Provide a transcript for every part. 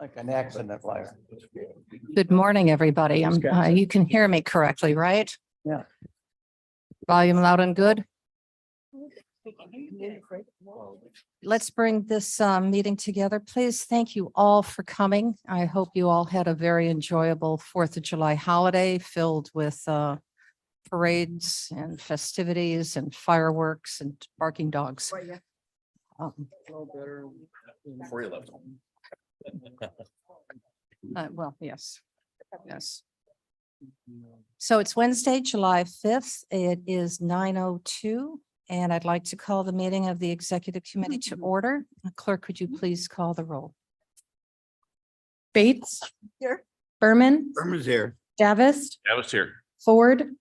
Like an accident flyer. Good morning, everybody. You can hear me correctly, right? Yeah. Volume loud and good. Let's bring this meeting together. Please, thank you all for coming. I hope you all had a very enjoyable 4th of July holiday filled with parades and festivities and fireworks and barking dogs. Before you left home. Well, yes, yes. So it's Wednesday, July 5th. It is 9:02, and I'd like to call the meeting of the Executive Committee to order. Clerk, could you please call the roll? Bates. Here. Berman, Irma's here. Davis, I was here. Ford,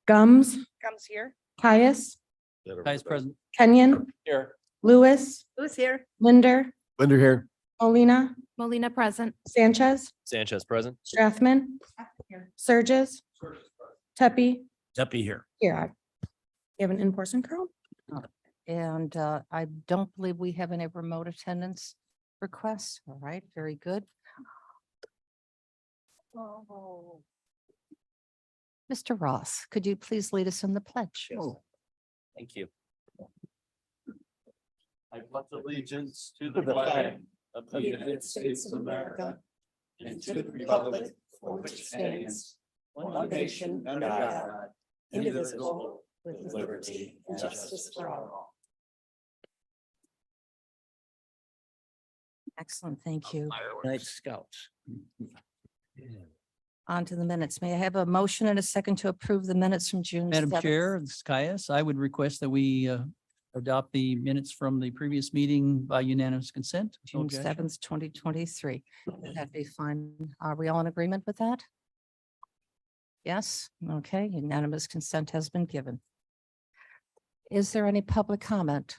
Gums, Here. Caius, Vice President. Kenyon, Here. Lewis, Who's here? Linder, Linder here. Molina, Molina present. Sanchez, Sanchez present. Strathman, Surges, Tepe, Deputy here. here. You have an in-person Carol? And I don't believe we have any remote attendance requests. All right, very good. Mr. Ross, could you please lead us in the pledge? Thank you. I pledge allegiance to the flag of the United States of America and to the republic for which it stands, one nation under God, indivisible, with liberty and justice for all. Excellent, thank you. Night Scouts. On to the minutes. May I have a motion and a second to approve the minutes from June Madam 7th? Chair, this is Caius. I would request that we adopt the minutes from the previous meeting by unanimous consent. No June objection. 7th, 2023. That'd be fine. Are we all in agreement with that? Yes, okay, unanimous consent has been given. Is there any public comment?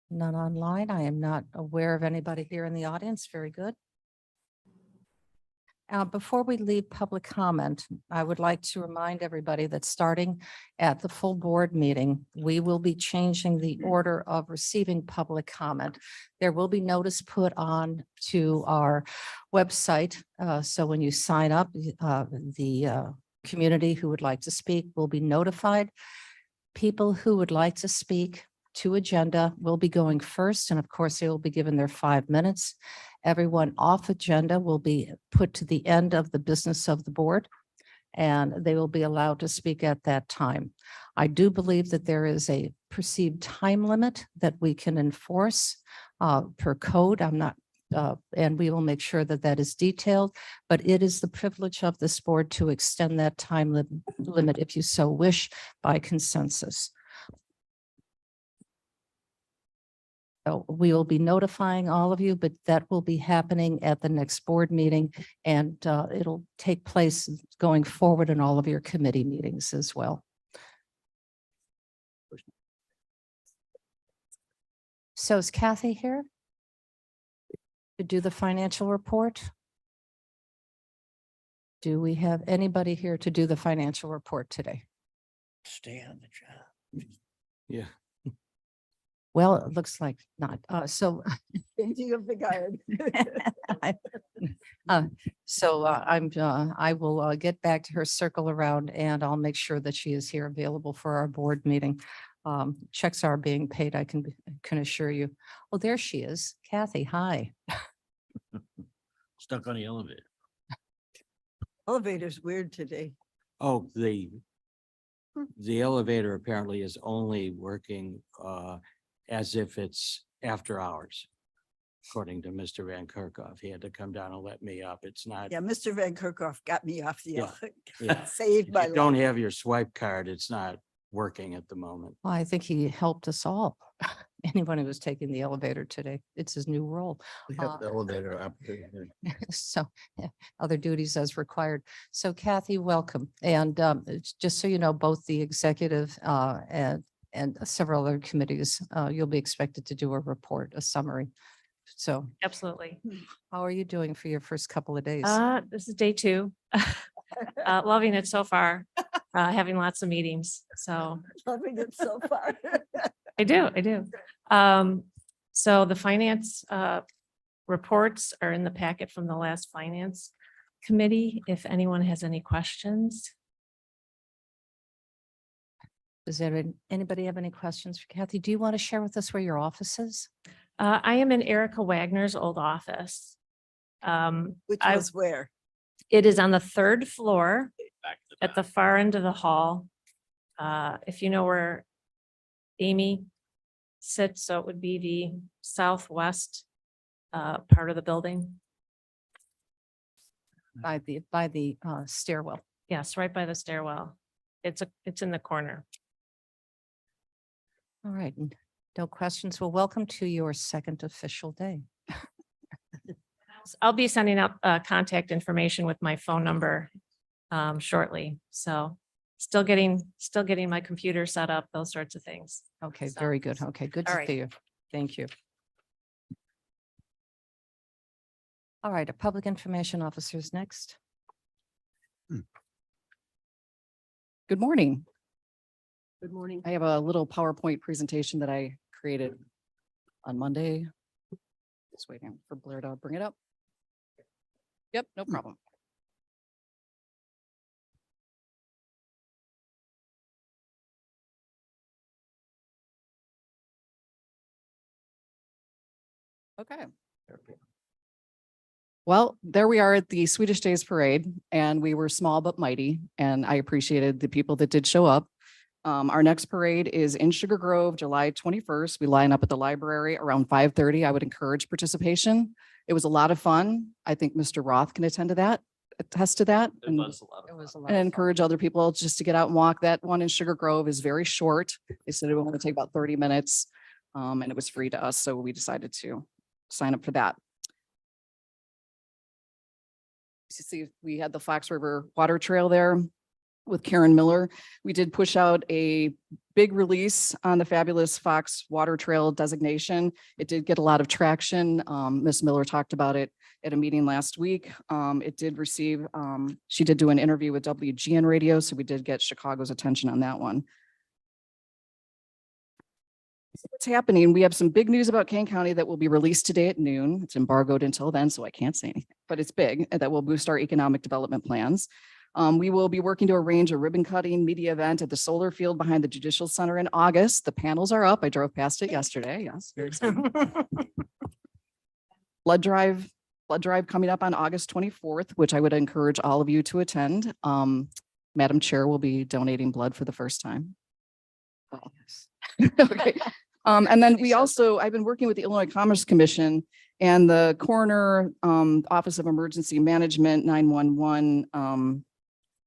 None online. I am not aware of anybody here in the audience. Very good. Before we leave public comment, I would like to remind everybody that starting at the full board meeting, we will be changing the order of receiving public comment. There will be notice put on to our website. So when you sign up, the community who would like to speak will be notified. People who would like to speak to agenda will be going first, and of course, they will be given their 5 minutes. Everyone off agenda will be put to the end of the business of the board, and they will be allowed to speak at that time. I do believe that there is a perceived time limit that we can enforce per code. I'm not, and we will make sure that that is detailed, but it is the privilege of this board to extend that time limit if you so wish by consensus. So we will be notifying all of you, but that will be happening at the next board meeting, and it'll take place going forward in all of your committee meetings as well. So is Kathy here to do the financial report? Do we have anybody here to do the financial report today? Stay on the job. Yeah. Well, it looks like not. So Changing of the guard. I will get back to her, circle around, and I'll make sure that she is here available for our board meeting. Checks are being paid, I can assure you. Oh, there she is. Kathy, hi. Stuck on the elevator. Elevator's weird today. Oh, the elevator apparently is only working as if it's after hours. According to Mr. Van Kerkhoff, he had to come down and let me up. It's not. Yeah, Mr. Van Kerkhoff got me off the Yeah, elevator. yeah. Saved If my you don't life. have your swipe card, it's not working at the moment. Well, I think he helped us all. Anyone who was taking the elevator today, it's his new role. We have the elevator up there. So yeah, other duties as required. So Kathy, welcome. And it's just so you know, both the executive and several other committees, you'll be expected to do a report, a summary. So Absolutely. how are you doing for your first couple of days? This is day 2. Loving it so far, having lots of meetings. So Loving it so far. I do. So the finance reports are in the packet from the last finance committee. If anyone has any questions. Does anybody have any questions for Kathy? Do you want to share with us where your office is? I am in Erica Wagner's old office. Which I- was where? It is on the third floor at the far end of the hall. If you know where Amy sits, so it would be the southwest part of the building. By the stairwell. Yes, right by the stairwell. It's in the corner. All right. No questions. Well, welcome to your second official day. I'll be sending out contact information with my phone number shortly. So still getting my computer set up, those sorts of things. Okay, So- very good. Okay, good All to right. see you. Thank you. All right, our public information officers next. Good morning. Good morning. I have a little PowerPoint presentation that I created on Monday. Just waiting for Blair to bring it up. Yep, no problem. Okay. Well, there we are at the Swedish Days Parade, and we were small but mighty, and I appreciated the people that did show up. Our next parade is in Sugar Grove, July 21st. We line up at the library around 5:30. I would encourage participation. It was a lot of fun. I think Mr. Roth can attest to that. It was a lot It of was a fun. lot And of fun. encourage other people just to get out and walk. That one in Sugar Grove is very short. They said it would only take about 30 minutes. And it was free to us, so we decided to sign up for that. You see, we had the Fox River Water Trail there with Karen Miller. We did push out a big release on the fabulous Fox Water Trail designation. It did get a lot of traction. Ms. Miller talked about it at a meeting last week. It did receive, she did do an interview with WGN Radio, so we did get Chicago's attention on that one. So what's happening? We have some big news about Kane County that will be released today at noon. It's embargoed until then, so I can't say anything, but it's big and that will boost our economic development plans. We will be working to arrange a ribbon cutting media event at the solar field behind the Judicial Center in August. The panels are up. I drove past it yesterday. Yes, very exciting. Blood drive coming up on August 24th, which I would encourage all of you to attend. Madam Chair will be donating blood for the first time. Okay. And then I've been working with the Illinois Commerce Commission and the Coroner, Office of Emergency Management, 911,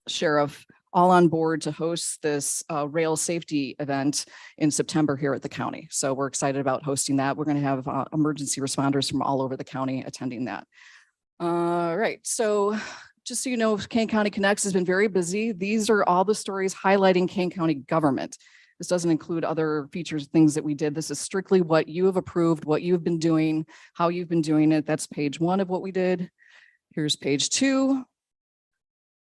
Sheriff, all on board to host this rail safety event in September here at the county. So we're excited about hosting that. We're going to have emergency responders from all over the county attending that. All right. So just so you know, Kane County Connects has been very busy. These are all the stories highlighting Kane County government. This doesn't include other features, things that we did. This is strictly what you have approved, what you've been doing, how you've been doing it. That's page 1 of what we did. Here's page 2.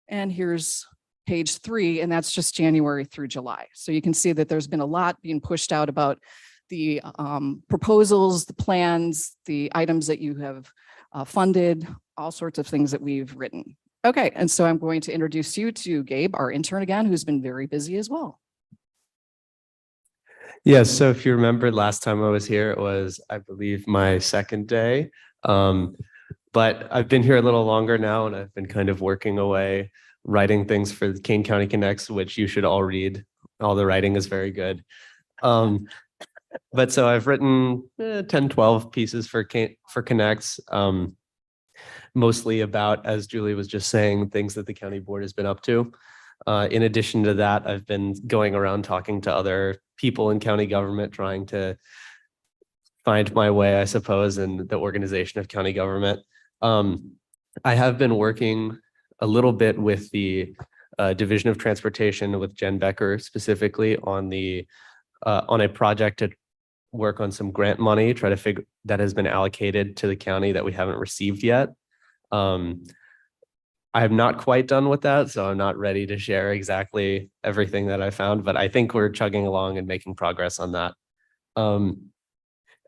And here's page 3, and that's just January through July. So you can see that there's been a lot being pushed out about the proposals, the plans, the items that you have funded, all sorts of things that we've written. Okay, and so I'm going to introduce you to Gabe, our intern again, who's been very busy as well. Yes, so if you remember last time I was here, it was, I believe, my second day. But I've been here a little longer now, and I've been kind of working away, writing things for the Kane County Connects, which you should all read. All the writing is very good. But so I've written 10, 12 pieces for Connects, mostly about, as Julie was just saying, things that the county board has been up to. In addition to that, I've been going around talking to other people in county government, trying to find my way, I suppose, in the organization of county government. I have been working a little bit with the Division of Transportation with Jen Becker specifically on a project to work on some grant money, try to figure that has been allocated to the county that we haven't received yet. I have not quite done with that, so I'm not ready to share exactly everything that I found, but I think we're chugging along and making progress on that.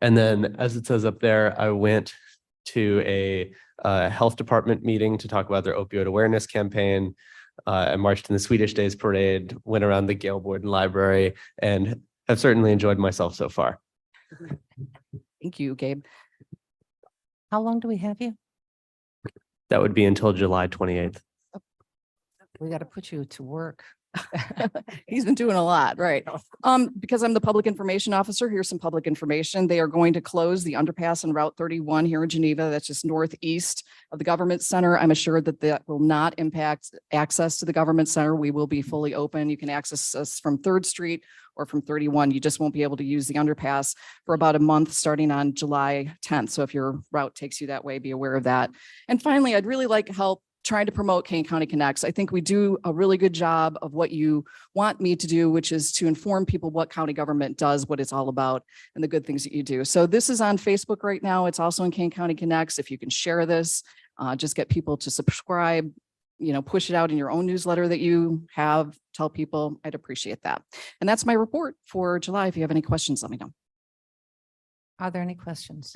And then, as it says up there, I went to a health department meeting to talk about their opioid awareness campaign. I marched in the Swedish Days Parade, went around the Gale Borden Library, and have certainly enjoyed myself so far. Thank you, Gabe. How long do we have you? That would be until July 28th. We got to put you to work. He's been doing a lot, right? Because I'm the public information officer, here's some public information. They are going to close the underpass on Route 31 here in Geneva. That's just northeast of the government center. I'm assured that that will not impact access to the government center. We will be fully open. You can access us from 3rd Street or from 31. You just won't be able to use the underpass for about a month starting on July 10th. So if your route takes you that way, be aware of that. And finally, I'd really like help trying to promote Kane County Connects. I think we do a really good job of what you want me to do, which is to inform people what county government does, what it's all about, and the good things that you do. So this is on Facebook right now. It's also in Kane County Connects. If you can share this, just get people to subscribe, push it out in your own newsletter that you have, tell people. I'd appreciate that. And that's my report for July. If you have any questions, let me know. Are there any questions?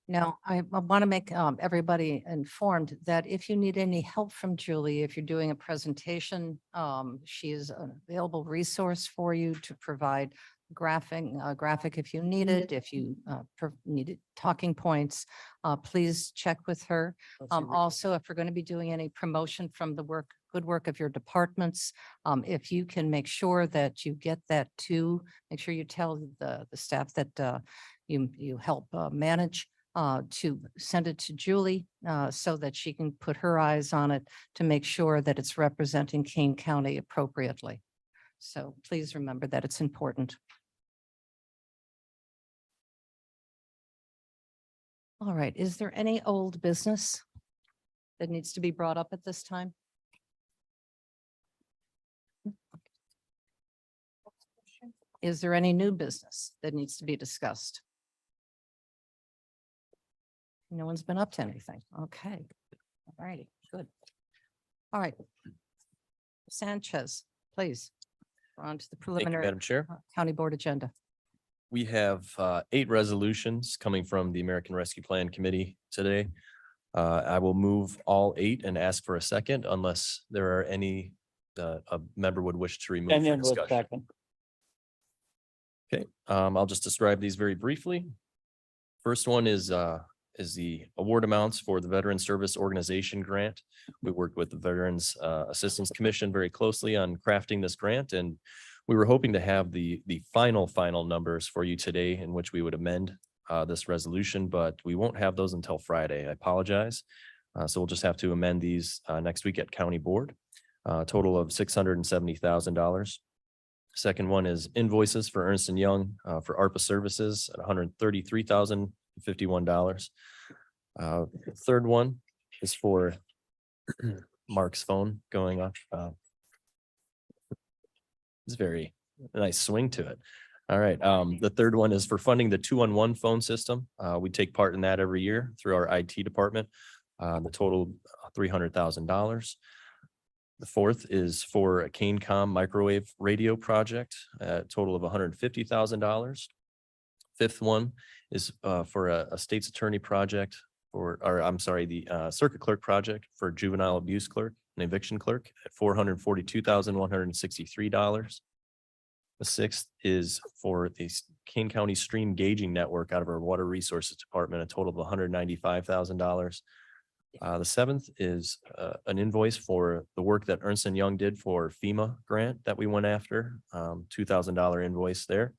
No, I want to make everybody informed that if you need any help from Julie, if you're doing a presentation, she is an available resource for you to provide graphic if you need it. If you needed talking points, please check with her. Also, if we're going to be doing any promotion from the good work of your departments, if you can make sure that you get that to, make sure you tell the staff that you help manage. To send it to Julie so that she can put her eyes on it to make sure that it's representing Kane County appropriately. So please remember that it's important. All right, is there any old business that needs to be brought up at this time? Is there any new business that needs to be discussed? No one's been up to anything. Okay. All righty, good. All right. Sanchez, please. We're on to the Thank you, preliminary Madam Chair. county board agenda. We have 8 resolutions coming from the American Rescue Plan Committee today. I will move all 8 and ask for a second unless there are any a member would wish to remove And for then we'll discussion. second. Okay, I'll just describe these very briefly. First one is the award amounts for the Veteran Service Organization Grant. We worked with the Veterans Assistance Commission very closely on crafting this grant, and we were hoping to have the final numbers for you today in which we would amend this resolution, but we won't have those until Friday. I apologize. So we'll just have to amend these next week at County Board. Total of $670,000. Second one is invoices for Ernst & Young for ARPA services at $133,051. Third one is for Mark's phone going off. It's very nice swing to it. All right. The third one is for funding the 211 phone system. We take part in that every year through our IT department. The total $300,000. The fourth is for a CaneCom microwave radio project, a total of $150,000. Fifth one is for a state's attorney project or I'm sorry, the circuit clerk project for juvenile abuse clerk and eviction clerk at $442,163. The sixth is for the Kane County Stream Gauging Network out of our Water Resources Department, a total of $195,000. The seventh is an invoice for the work that Ernst & Young did for FEMA grant that we went after, $2,000 invoice there.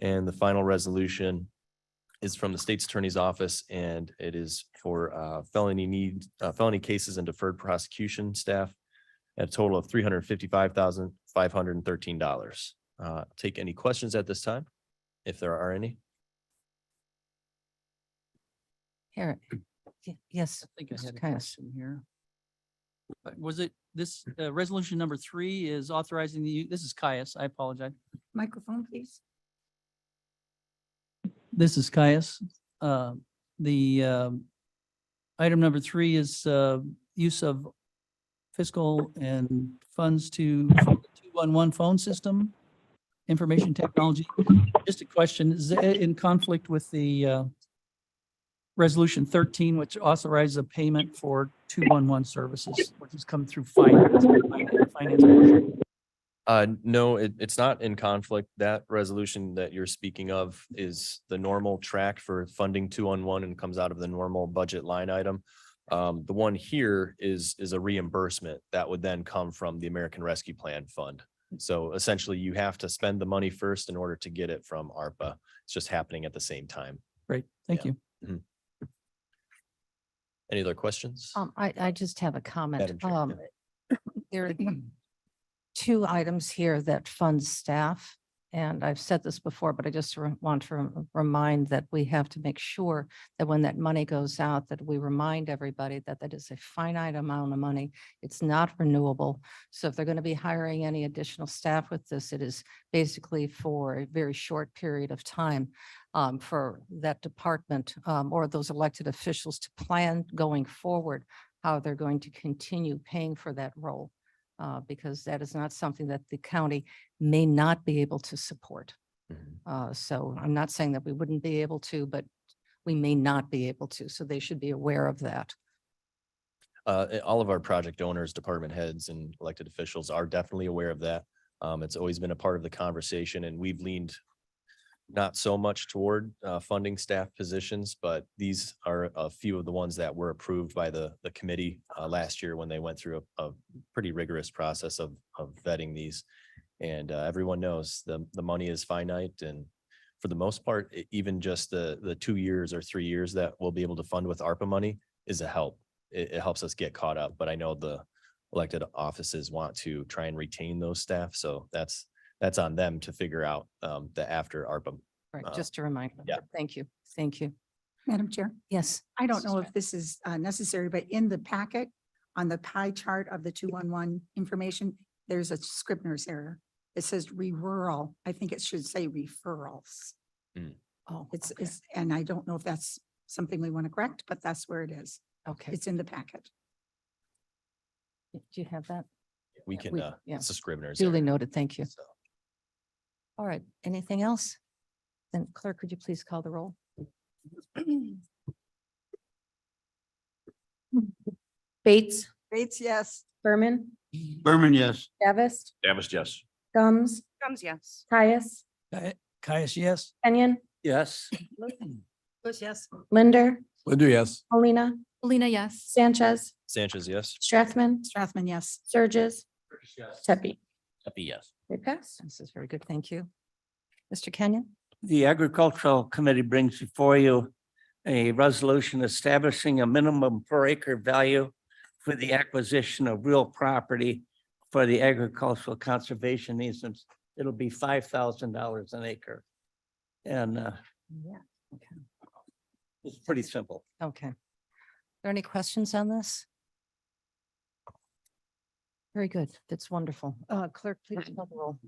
And the final resolution is from the state's attorney's office, and it is for felony cases and deferred prosecution staff at a total of $355,513. Take any questions at this time, if there are any. Here, yes. I think I had a Mr. Caius. question here. Was it this resolution number 3 is authorizing this is Caius, I apologize. Microphone, please. This is Caius. The item number 3 is use of fiscal and funds to fund the 211 phone system. Information Technology. Just a question, is it in conflict with the Resolution 13, which authorizes a payment for 211 services, which has come through finance? No, it's not in conflict. That resolution that you're speaking of is the normal track for funding 211 and comes out of the normal budget line item. The one here is a reimbursement that would then come from the American Rescue Plan Fund. So essentially you have to spend the money first in order to get it from ARPA. It's just happening at the same time. Great, thank Yeah. you. Any other questions? I just have a comment. Madam Chair, There are two items here that fund staff. And I've said this before, but I just want to remind that we have to make sure that when that money goes out, that we remind everybody that that is a finite amount of money. It's not renewable. So if they're going to be hiring any additional staff with this, it is basically for a very short period of time for that department or those elected officials to plan going forward how they're going to continue paying for that role. Because that is not something that the county may not be able to support. So I'm not saying that we wouldn't be able to, but we may not be able to. So they should be aware of that. All of our project owners, department heads and elected officials are definitely aware of that. It's always been a part of the conversation and we've leaned not so much toward funding staff positions, but these are a few of the ones that were approved by the committee last year when they went through a pretty rigorous process of vetting these. And everyone knows the money is finite, and for the most part, even just the 2 years or 3 years that we'll be able to fund with ARPA money is a help. It helps us get caught up, but I know the elected offices want to try and retain those staff, so that's on them to figure out the after ARPA. Right, just to remind them. yeah. Thank you. Thank you. Madam Chair, Yes. I don't know if this is necessary, but in the packet, on the pie chart of the 211 information, there's a Scribner's error. It says referral. I think it should say referrals. Oh, It's, and I don't know if that's something we want to correct, but that's where it is. okay. It's in the packet. Do you have that? We can, yeah. it's a Scrivener's. Duly error, noted. Thank you. so. All right. Anything else? Then clerk, could you please call the roll? Bates, Bates, yes. Berman, Berman, yes. Davis, Davis, yes. Gums, Comes, yes. Caius, Caius, yes. Kenyon, Yes. Bush, yes. Linder, Linda, yes. Molina, Molina, yes. Sanchez, Sanchez, yes. Strathman, Strathman, yes. Surges, Tepe. Happy, yes. They pass. This is very good. Thank you. Mr. Kenyon? The Agricultural Committee brings before you a resolution establishing a minimum per acre value for the acquisition of real property for the agricultural conservation easements. It'll be $5,000 an acre. And Yeah. Okay. it's pretty simple. Okay. Are there any questions on this? Very good. That's wonderful. Clerk, please call the roll.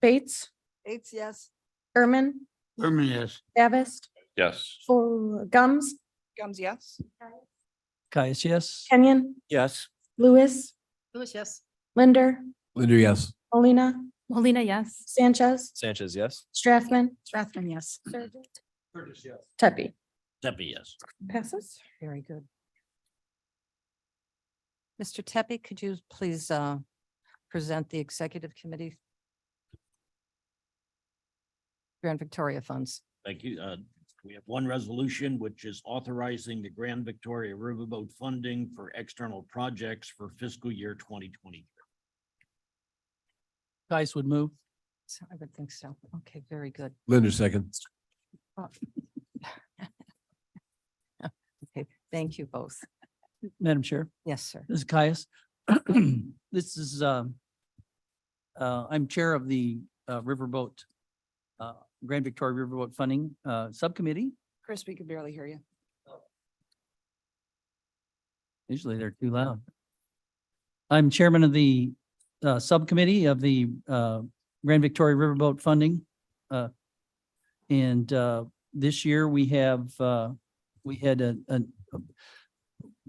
Bates, Bates, yes. Berman, Berman, yes. Davis, Yes. for Gums, Gums, yes. Caius, yes. Kenyon, Yes. Lewis, Lewis, yes. Linder, Linda, yes. Molina, Molina, yes. Sanchez, Sanchez, yes. Strathman, Strathman, yes. Tepe. Happy, yes. Passes. Very good. Mr. Tepe, could you please present the executive committee? Grand Victoria funds. Thank you. We have one resolution, which is authorizing the Grand Victoria Riverboat funding for external projects for fiscal year 2020. Caius would move. So I would think so. Okay, very good. Linda, second. Okay, thank you both. Madam Chair, Yes, sir. this is Caius. This is, I'm Chair of the Riverboat, Grand Victoria Riverboat Funding Subcommittee. Chris, we could barely hear you. Usually they're too loud. I'm chairman of the subcommittee of the Grand Victoria Riverboat Funding. And this year we have, we had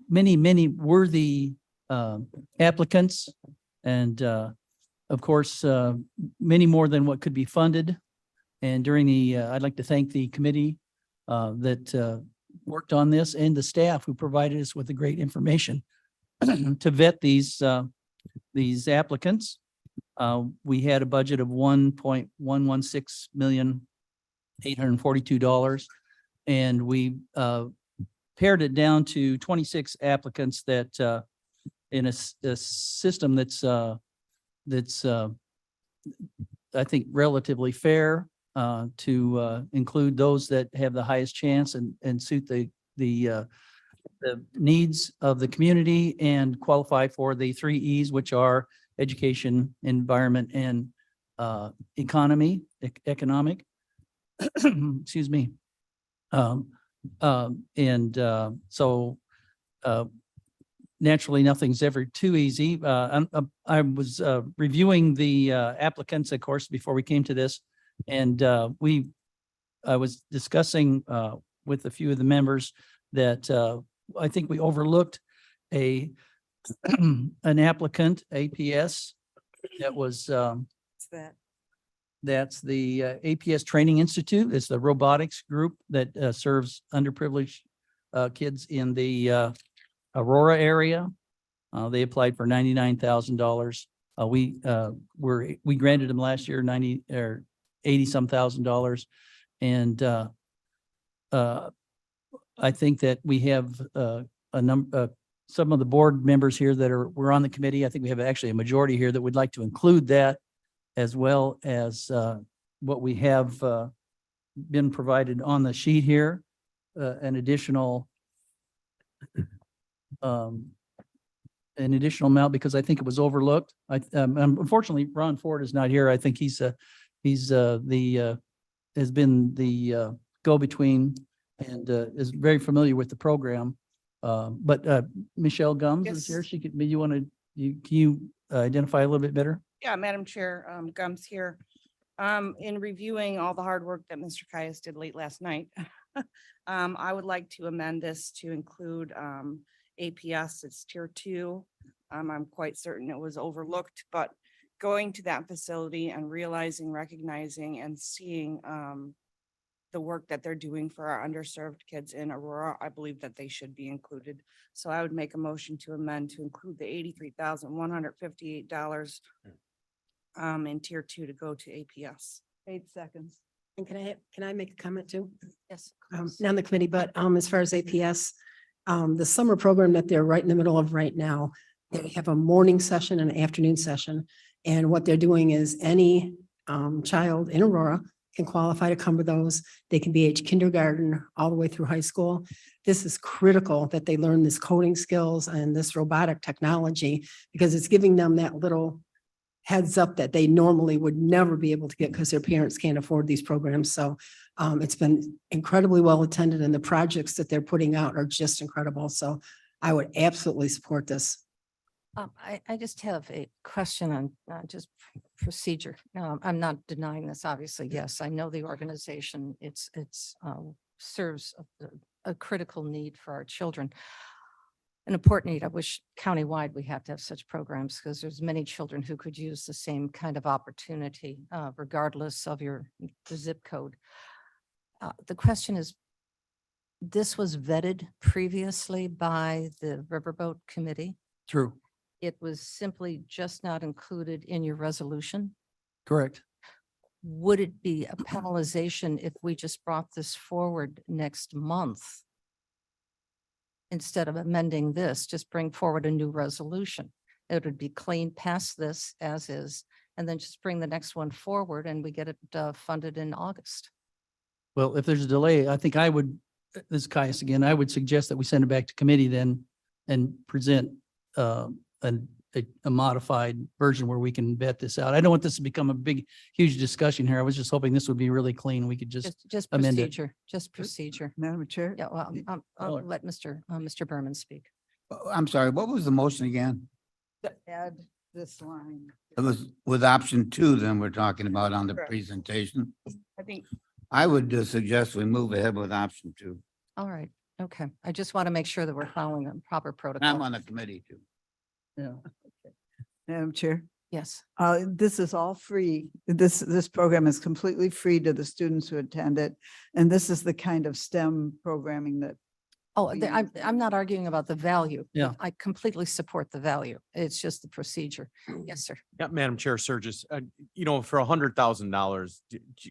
many worthy applicants and a of course, many more than what could be funded. And during the, I'd like to thank the committee that worked on this and the staff who provided us with the great information to vet these applicants. We had a budget of $1,116,842,000. And we pared it down to 26 applicants that in a system that's I think relatively fair to include those that have the highest chance and suit the needs of the community and qualify for the 3 E's, which are education, environment, and economic. Excuse me. So naturally, nothing's ever too easy. I was reviewing the applicants, of course, before we came to this. And I was discussing with a few of the members that I think we overlooked an applicant, APS, that was that's the APS Training Institute. It's the robotics group that serves underprivileged kids in the Aurora area. They applied for $99,000. We granted them last year 90 or 80 some $1,000. And I think that we have some of the board members here that were on the committee. I think we have actually a majority here that would like to include that, as well as what we have been provided on the sheet here, an additional amount, because I think it was overlooked. Unfortunately, Ron Ford is not here. I think has been the go-between and is very familiar with the program. But Michelle Gums is here. She could, can you identify a little bit better? Yeah, Madam Chair, Gums here. In reviewing all the hard work that Mr. Caius did late last night, I would like to amend this to include APS. It's tier 2. I'm quite certain it was overlooked, but going to that facility and realizing, recognizing, and seeing the work that they're doing for our underserved kids in Aurora, I believe that they should be included. So I would make a motion to amend to include the $83,158 in tier 2 to go to APS. 8 seconds. And can I make a comment too? Yes. Not on the committee, but as far as APS, the summer program that they're right in the middle of right now, they have a morning session and an afternoon session. And what they're doing is any child in Aurora can qualify to come to those. They can be age kindergarten all the way through high school. This is critical that they learn this coding skills and this robotic technology, because it's giving them that little heads up that they normally would never be able to get because their parents can't afford these programs. So it's been incredibly well attended, and the projects that they're putting out are just incredible. So I would absolutely support this. I just have a question on just procedure. I'm not denying this, obviously. Yes, I know the organization. It's serves a critical need for our children. An important need. I wish countywide we have to have such programs, because there's many children who could use the same kind of opportunity, regardless of the zip code. The question is, this was vetted previously by the Riverboat Committee. True. It was simply just not included in your resolution. Correct. Would it be a penalization if we just brought this forward next month? Instead of amending this, just bring forward a new resolution. It would be clean past this as is, and then just bring the next one forward and we get it funded in August. Well, if there's a delay, I think this is Caius again, I would suggest that we send it back to committee then and present a modified version where we can vet this out. I don't want this to become a big, huge discussion here. I was just hoping this would be really clean. We could just amend it. Just procedure. Madam Chair? Yeah, well, I'll let Mr. Berman speak. I'm sorry, what was the motion again? Add this line. It was with option 2, then we're talking about on the Correct. presentation. I think I would suggest we move ahead with option 2. All right. Okay. I just want to make sure that we're following a proper I'm protocol. on the committee too. Yeah. Madam Chair, Yes. This is all free. This program is completely free to the students who attend it. And this is the kind of STEM programming that Oh, we I'm not arguing about the value. Yeah. I completely support the value. It's just the procedure. Yes, sir. Yeah, Madam Chair, Surges, for $100,000,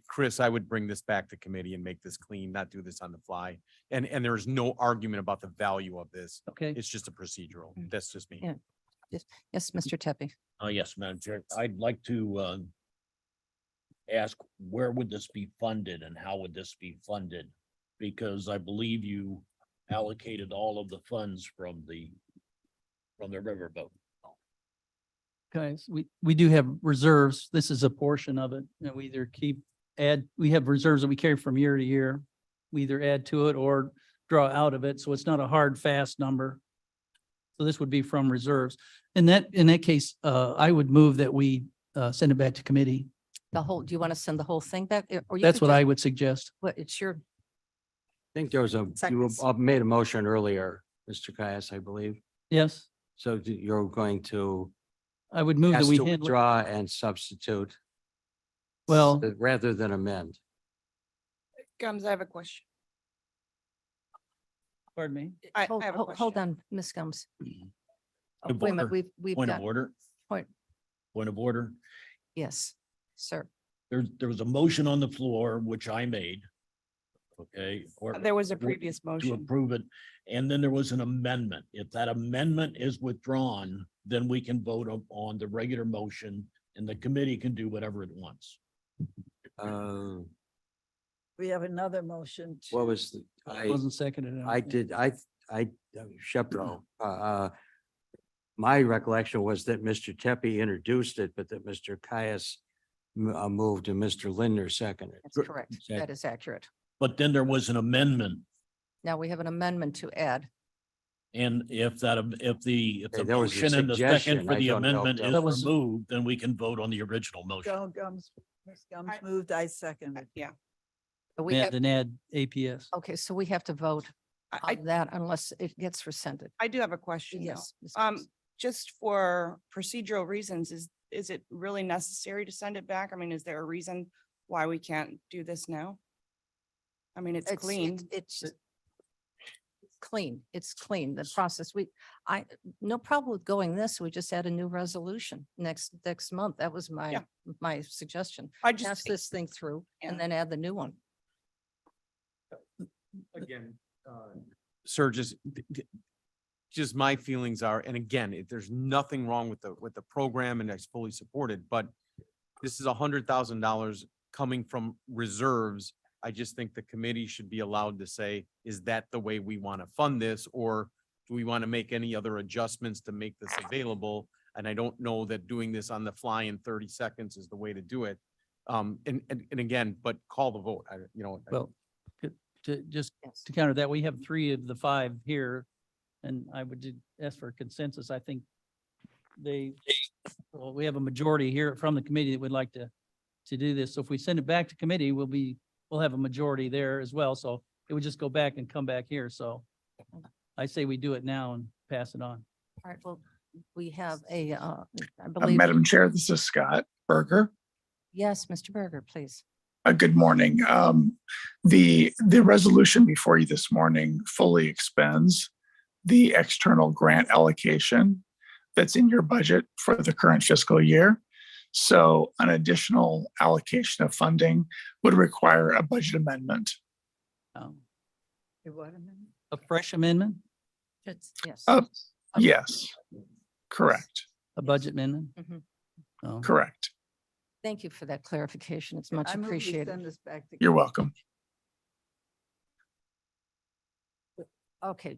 Chris, I would bring this back to committee and make this clean, not do this on the fly. And there's no argument about the value of this. Okay. It's just a procedural. That's just me. Yeah. Yes, Mr. Tepe. Yes, Madam Chair, I'd like to ask, where would this be funded and how would this be funded? Because I believe you allocated all of the funds from the riverboat. Guys, we do have reserves. This is a portion of it. You know, we either we have reserves that we carry from year to year. We either add to it or draw out of it. So it's not a hard, fast number. So this would be from reserves. In that case, I would move that we send it back to committee. Do you want to send the whole thing back? Or you That's could what I just- would suggest. Well, it's your, I think there was you Seconds. made a motion earlier, Mr. Caius, I believe. Yes, So you're going to I would move that ask we to handle, withdraw and substitute well, rather than amend. Gums, I have a question. pardon me. I hold, have a hold question. on, Ms. Gums. Oh, Point wait a of minute, order. we've Point of got, order, point, point of order. yes, sir. There was a motion on the floor, which I made. Okay. or There was a to- previous To motion. approve it, and then there was an amendment. If that amendment is withdrawn, then we can vote on the regular motion and the committee can do whatever it wants. we have another motion. What was the, Wasn't seconded. don't I think. did, Shepro, my recollection was that Mr. Tepe introduced it, but that Mr. Caius moved and Mr. Lindner seconded. That's correct. That is accurate. But then there was an amendment, Now we have an amendment to add. and if the Okay, there was a motion and the second suggestion. for I the don't know if amendment that is was- removed, then we can vote on the original motion. Ms. Gums moved, I seconded. Yeah. But we Yeah, have, then add APS. okay, so we have to vote I on that unless it gets rescinded. I do have a question though. Yes. Ms. Gums. Just for procedural reasons, is it really necessary to send it back? I mean, is there a reason why we can't do this now? I mean, it's clean. It's clean. It's clean. The process, no problem with going this. We just add a new resolution next month. That was Yeah. my suggestion. I Pass just, this thing through Yeah. and then add the new one. Again, Surges, just my feelings are, and again, there's nothing wrong with the program and it's fully supported, but this is $100,000 coming from reserves. I just think the committee should be allowed to say, is that the way we want to fund this? Or do we want to make any other adjustments to make this available? And I don't know that doing this on the fly in 30 seconds is the way to do it. And again, but call the vote. Well, to just Yes. to counter that, we have 3 of the 5 here. And I would ask for consensus. I think we have a majority here from the committee that would like to do this. So if we send it back to committee, we'll have a majority there as well. So it would just go back and come back here. So I say we do it now and pass it on. All right, well, we have I believe. Madam Chair, this is Scott Berger. Yes, Mr. Berger, please. Good morning. The resolution before you this morning fully expends the external grant allocation that's in your budget for the current fiscal year. So an additional allocation of funding would require a budget amendment. A fresh amendment, Yes. Yes, correct, a budget amendment? Mhm. Oh. correct. Thank you for that clarification. It's much I move we appreciated. send this back to You're welcome. Okay,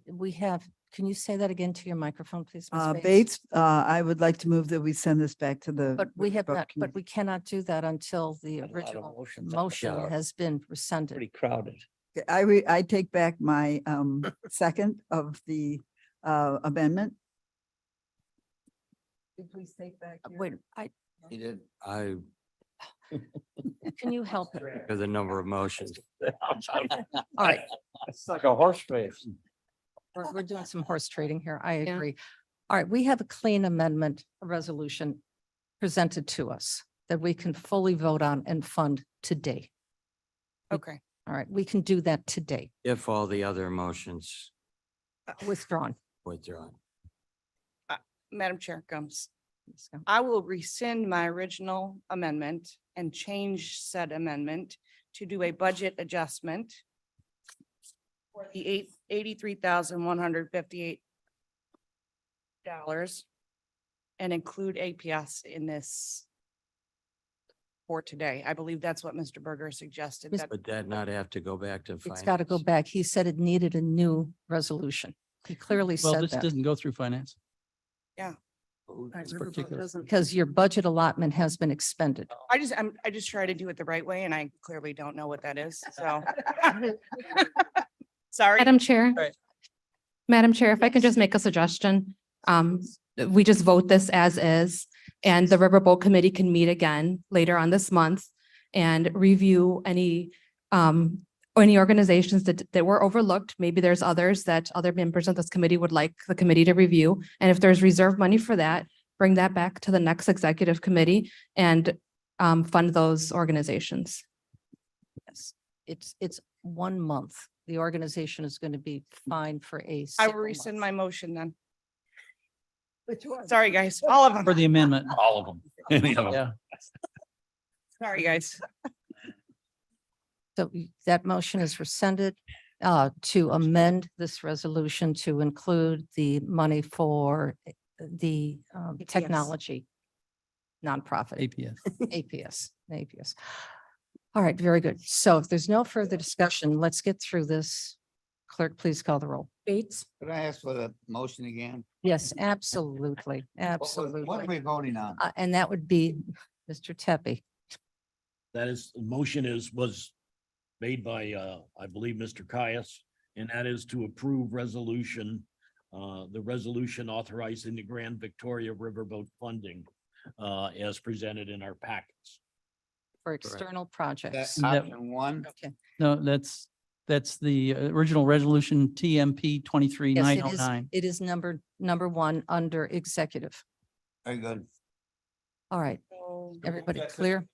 can you say that again to your microphone, please? Ms. Bates, I would like to move that we send this back to the. But we have Riverboat not, but Committee. we cannot do that until the lot of original motions on the motion floor. has been rescinded. Pretty crowded. I take back my second of the amendment. Did we take back? your- Wait, He did. can you help? For the number of motions. All right, It's like a horse race. we're doing some horse trading here. I Yeah. agree. All right, we have a clean amendment, a resolution presented to us that we can fully vote on and fund today. Okay. All right, we can do that today, If all the other motions withdrawn. withdrawn. Madam Chair, Gums. Let's go. I will rescind my original amendment and change said amendment to do a budget adjustment for the $83,158 and include APS in this for today. I believe that's what Mr. Berger suggested. Mis- that- Would that not have to go back to It's got to go finance? back. He said it needed a new resolution. He clearly Well, said this that doesn't go through finance. because Particular. your budget allotment has been expended. I just try to do it the right way and I clearly don't know what that is, so. Sorry. Madam Chair. Right. Madam Chair, if I could just make a suggestion, we just vote this as is, and the Riverboat Committee can meet again later on this month and review any organizations that were overlooked. Maybe there's others that other members of this committee would like the committee to review. And if there's reserve money for that, bring that back to the next executive committee and fund those organizations. Yes, it's 1 month. The organization is going to be fine for a. I single will rescind month. my motion then. Sorry, guys, all of them. For the amendment. All of them. Any of them. Yeah. Sorry, guys. So that motion is rescinded to amend this resolution to include the money for the technology nonprofit. APS. APS. All right, very good. So if there's no further discussion, let's get through this. Clerk, please call the roll. Bates? Could I ask for the motion again? Yes, absolutely, What are absolutely. we voting on? And that would be Mr. Tepe. That is, the motion was made by, I believe, Mr. Caius, and that is to approve the resolution authorizing the Grand Victoria Riverboat funding as presented in our packets. For external projects. That's That- option one. Okay. No, that's the original resolution TMP Yes, 23909. it is number one under executive. Very good. All right, everybody clear?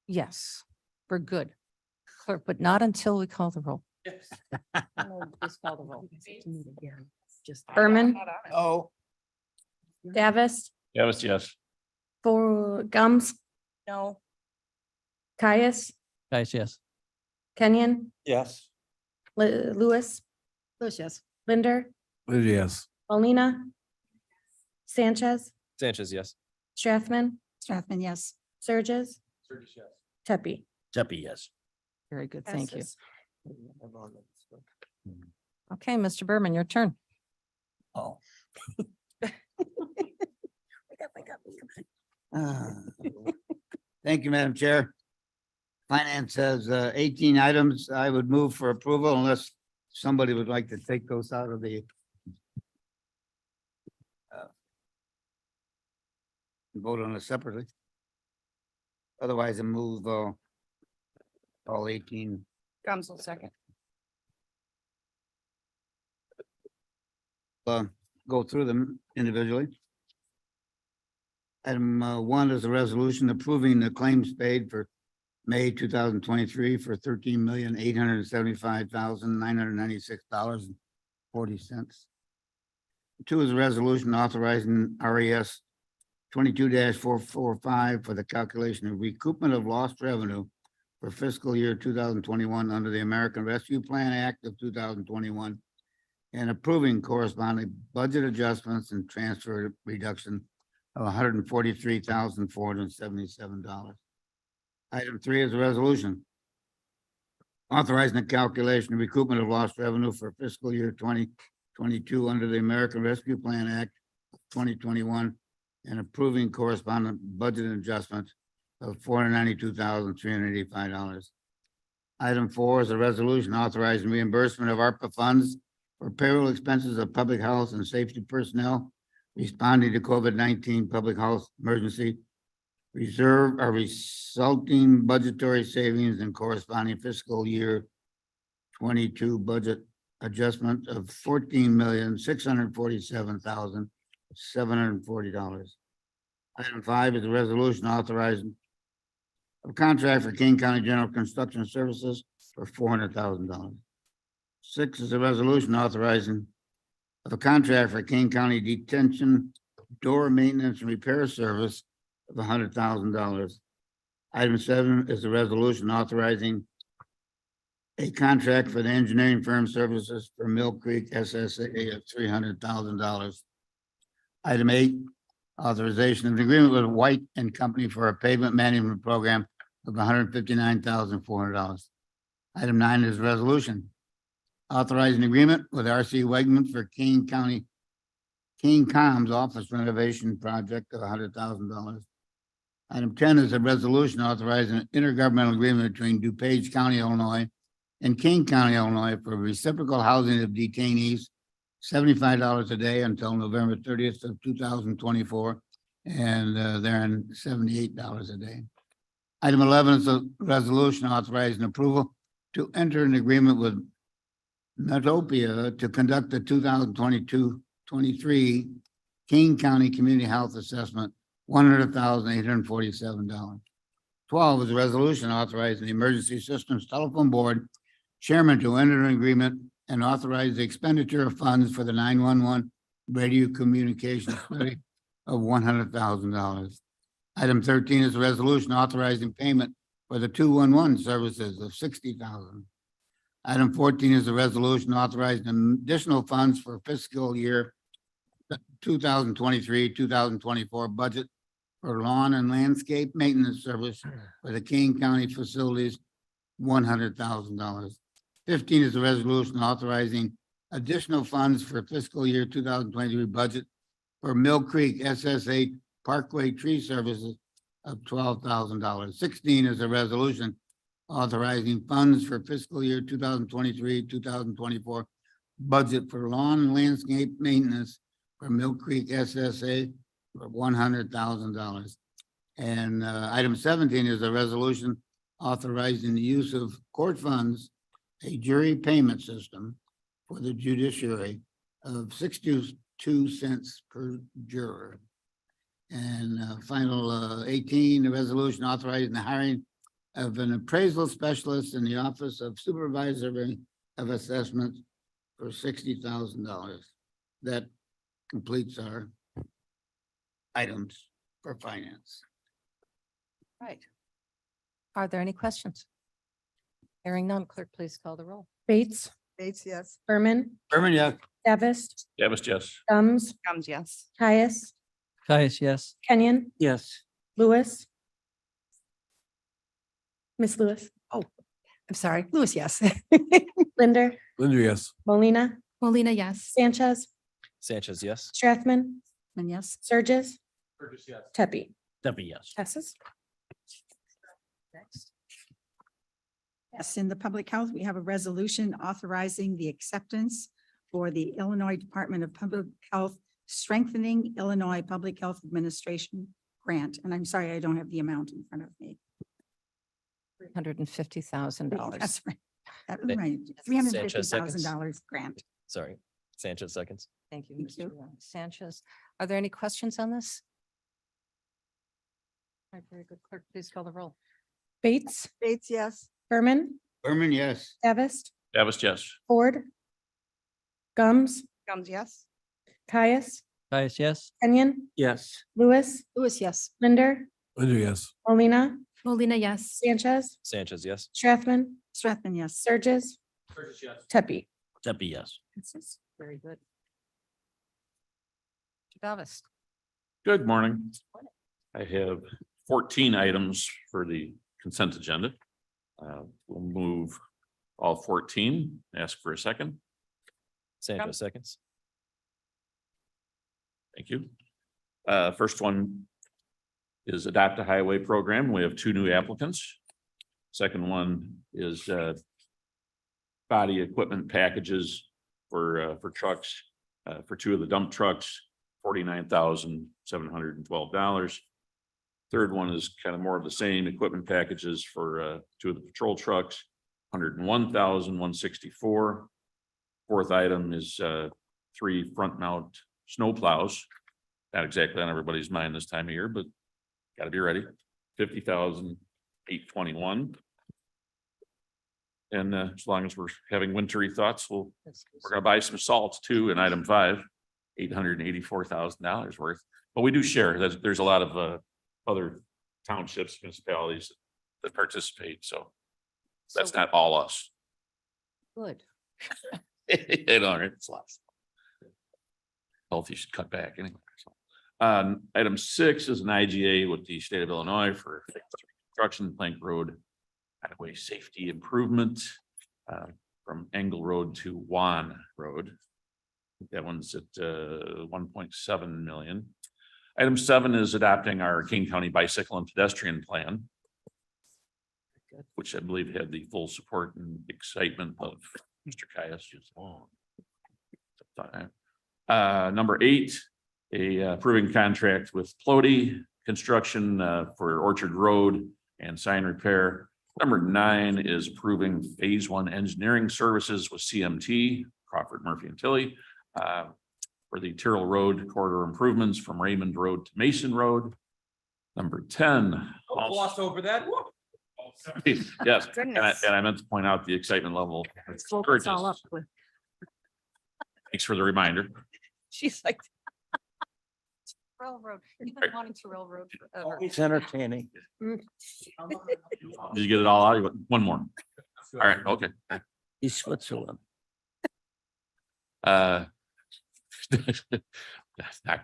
Yes, we're good. Clerk, but not until we call the roll. Just call the roll. Berman, Oh, Davis, Yes. for Gums, No. Caius, Guys, yes. Kenyon, Yes. Lewis, yes. Linder, Yes. Paulina, Sanchez, Sanchez, yes. Strathman, Strathman, yes. Surges, Tepe. Tepe, yes. Very good, thank you. Passes. Okay, Mr. Berman, your turn. oh. Ah. Thank you, Madam Chair. Finance has 18 items. I would move for approval unless somebody would like to take those out of the vote on it separately. Otherwise, I move all 18. Gums will second. Go through them individually. Item 1 is a resolution approving the claims paid for May 2023 for $13,875,996.40. 2 is a resolution authorizing RES 22-445 for the calculation of recoupment of lost revenue for fiscal year 2021 under the American Rescue Plan Act of 2021 and approving corresponding budget adjustments and transfer reduction of $143,477. Item 3 is a resolution authorizing the calculation and recoupment of lost revenue for fiscal year 2022 under the American Rescue Plan Act 2021 and approving corresponding budget adjustments of $492,385. Item 4 is a resolution authorizing reimbursement of ARPA funds for payroll expenses of public health and safety personnel responding to COVID-19 public health emergency, reserve or resulting budgetary savings and corresponding fiscal year 22 budget adjustment of $14,647,740. Item 5 is a resolution authorizing a contract for King County General Construction Services for $400,000. 6 is a resolution authorizing of a contract for King County Detention Door Maintenance and Repair Service of $100,000. Item 7 is a resolution authorizing a contract for the engineering firm services for Mill Creek SSA of $300,000. Item 8, authorization of an agreement with White and Company for a pavement management program of $159,400. Item 9 is a resolution authorizing agreement with RC Wegman for King Com's office renovation project of $100,000. Item 10 is a resolution authorizing an intergovernmental agreement between DuPage County, Illinois and King County, Illinois for reciprocal housing of detainees, $75 a day until November 30th of 2024, and then $78 a day. Item 11 is a resolution authorizing approval to enter an agreement with Metopia to conduct the 2022-23 King County Community Health Assessment, $100,847. 12 is a resolution authorizing the Emergency Systems Telephone Board Chairman to enter an agreement and authorize the expenditure of funds for the 911 radio communication study of $100,000. Item 13 is a resolution authorizing payment for the 211 services of $60,000. Item 14 is a resolution authorizing additional funds for fiscal year 2023-2024 budget for lawn and landscape maintenance service for the King County facilities, $100,000. 15 is a resolution authorizing additional funds for fiscal year 2023 budget for Mill Creek SSA Parkway Tree Services of $12,000. 16 is a resolution authorizing funds for fiscal year 2023-2024 budget for lawn and landscape maintenance for Mill Creek SSA for $100,000. And item 17 is a resolution authorizing the use of court funds, a jury payment system for the judiciary of 62 cents per juror. And final 18, the resolution authorizing the hiring of an appraisal specialist in the Office of Supervisor of Assessments for $60,000. That completes our items for finance. Right. Are there any questions? Hearing none, clerk, please call the roll. Bates, Bates, yes. Berman, Berman, yes. Davis, Davis, yes. Gums, Gums, yes. Caius, Caius, yes. Kenyon, Yes. Lewis. Miss Lewis, I'm sorry, Lewis, yes. Linder, Linder, yes. Molina, Molina, yes. Sanchez, Sanchez, yes. Strathman, And yes. Surges, yes. Tepe. Debbie, yes. Passes. Next. Yes, in the public health, we have a resolution authorizing the acceptance for the Illinois Department of Public Health Strengthening Illinois Public Health Administration Grant. And I'm sorry, I don't have the amount in front of me. $350,000. That's right. That's Sa- right. $350,000 grant. Sorry. Sanchez seconds. Thank you, Thank Mr. you. Sanchez. Are there any questions on this? All right, very good. Clerk, please call the roll. Bates, Bates, yes. Berman, Berman, yes. Davis, Davis, yes. Ford, Gums, Gums, yes. Caius, Caius, yes. Kenyon, Yes. Lewis, Lewis, yes. Linder, Linder, yes. Molina, Molina, yes. Sanchez, Sanchez, yes. Strathman, Strathman, yes. Surges, Tepe. Debbie, yes. Passes. Very good. Mr. Davis. Good morning. I have 14 items for the consent agenda. We'll move all 14. Ask for a second. Sanchez seconds. Thank you. First one is Adopt a Highway program. We have 2 new applicants. Second one is body equipment packages for trucks, for 2 of the dump trucks, $49,712. Third one is kind of more of the same equipment packages for 2 of the patrol trucks, $101,164. Fourth item is 3 front mount snow plows not exactly on everybody's mind this time of year, but gotta be ready. 50,821. And as long as we're having wintry thoughts, we're gonna buy some salts too in item 5, $884,000 worth. But we do share that there's a lot of other townships, municipalities that participate, so that's not all us. Good. You know, it's lots. Health, you should cut back anyway. So. Item 6 is an IGA with the state of Illinois for construction Plank Road highway safety improvement from Angle Road to Juan Road. That one's at 1.7 million. Item 7 is adopting our Kane County bicycle and pedestrian plan, which I believe had the full support and excitement of Mr. Caius. Number 8, approving contract with Plody Construction for Orchard Road and sign repair. Number 9 is approving phase 1 engineering services with CMT, Crawford, Murphy and Tilly, for the Tyrrell Road corridor improvements from Raymond Road to Mason Road. Number 10. Gloss over that. Yes, and Goodness. I meant to point out the excitement level. Slow us all up with. Thanks for the reminder. She's like. Railroad, you've been wanting to railroad forever. Always entertaining. Did you get it all out? You got one more. All right, okay. He's Switzerland. Knocked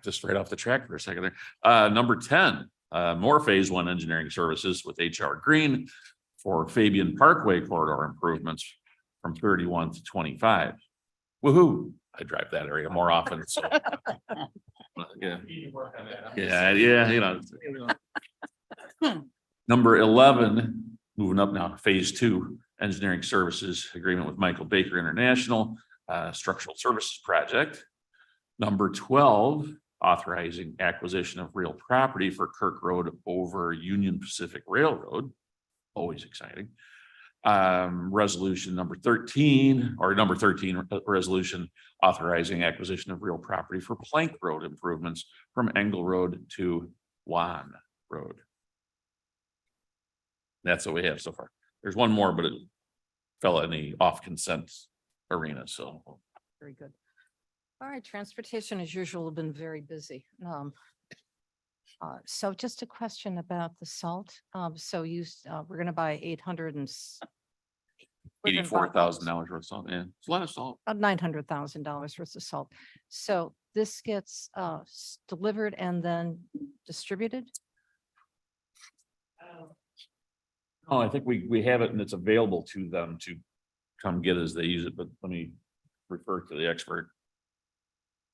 this right off the track for a second there. Number 10, more phase 1 engineering services with HR Green for Fabian Parkway corridor improvements from 31 to 25. Woohoo! I drive that area more often, so. Yeah, you know. Number 11, moving up now, phase 2 engineering services agreement with Michael Baker International, structural services project. Number 12, authorizing acquisition of real property for Kirk Road over Union Pacific Railroad. Always exciting. Resolution number 13 resolution authorizing acquisition of real property for Plank Road improvements from Engle Road to Juan Road. That's what we have so far. There's one more, but it fell in the off consent arena, so. Very good. All right, transportation as usual have been very busy. So just a question about the salt. So we're gonna buy $84,000 worth of salt. Yeah, it's a lot of salt. about $900,000 worth of salt. So this gets delivered and then distributed? Oh, I think we have it and it's available to them to come get as they use it, but let me refer to the expert.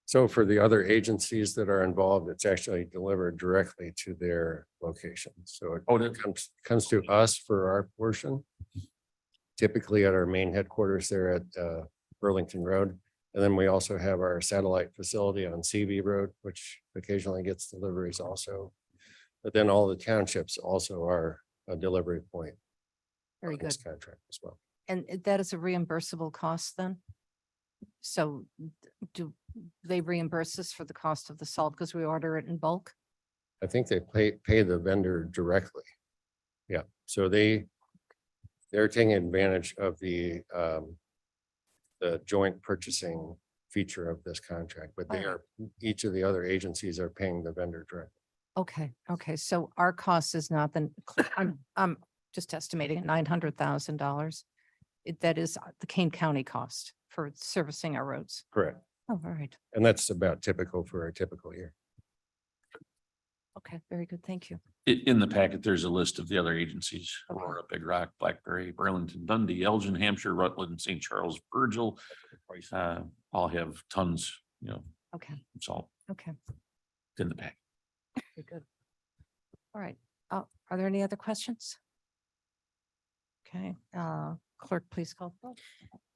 So for the other agencies that are involved, it's actually delivered directly to their location. So it comes to us for our portion. Typically at our main headquarters there at Burlington Road. And then we also have our satellite facility on CV Road, which occasionally gets deliveries also. But then all the townships also are a delivery point. Very on good. this contract as well. And that is a reimbursable cost then? So do they reimburse us for the cost of the salt because we order it in bulk? I think they pay the vendor directly. Yeah, so they're taking advantage of the joint purchasing feature of this contract, but each of the other agencies are paying the vendor directly. Okay, so our cost is not then, I'm just estimating at $900,000. That is the Kane County cost for servicing our roads. Correct. Oh, all right. And that's about typical for a typical year. Okay, very good. Thank you. In the packet, there's a list of the other agencies: Aurora, Big Rock, Blackberry, Burlington, Dundee, Elgin, Hampshire, Rutland, St. Charles, Virgil. All have tons, Okay, of salt okay, in the pack. very good. All right. Are there any other questions? Okay, clerk, please call. the roll.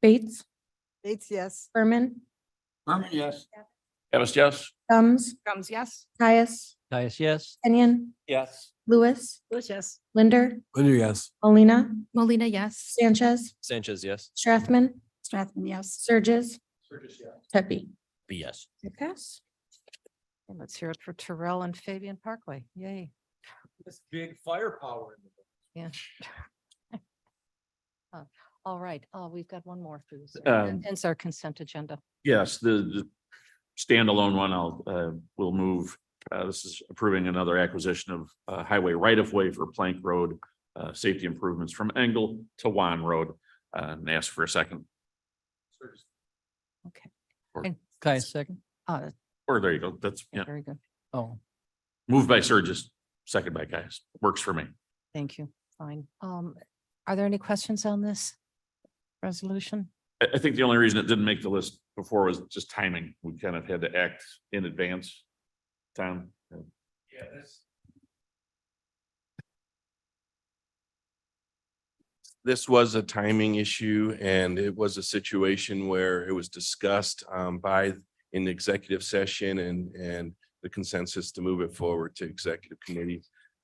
Bates, yes. Berman, Yes. Evis, yes. Gums, Yes. Caius, yes. Kenyon, Yes. Lewis, Yes. Linder, Yes. Molina. Molina, yes. Sanchez, Sanchez, yes. Strathman, Strathman, yes. Surges, Pepe. Yes. Pass. And let's hear it for Terrell and Fabian Parkway. Yay. This big firepower. Yeah. All right. We've got one more. Please. Um, Ends our consent agenda. Yes, the standalone one, will move. This is approving another acquisition of highway right of way for Plank Road, safety improvements from Engel to Juan Road, and ask for a second. Okay. Caius, second. Or there you go. That's, yeah, Very good. Oh, moved by Surges, second by Caius. Works for me. Thank you. Fine. Are there any questions on this resolution? I think the only reason it didn't make the list before was just timing. We kind of had to act in advance. Tom? This was a timing issue and it was a situation where it was discussed by in the executive session and the consensus to move it forward to executive committee.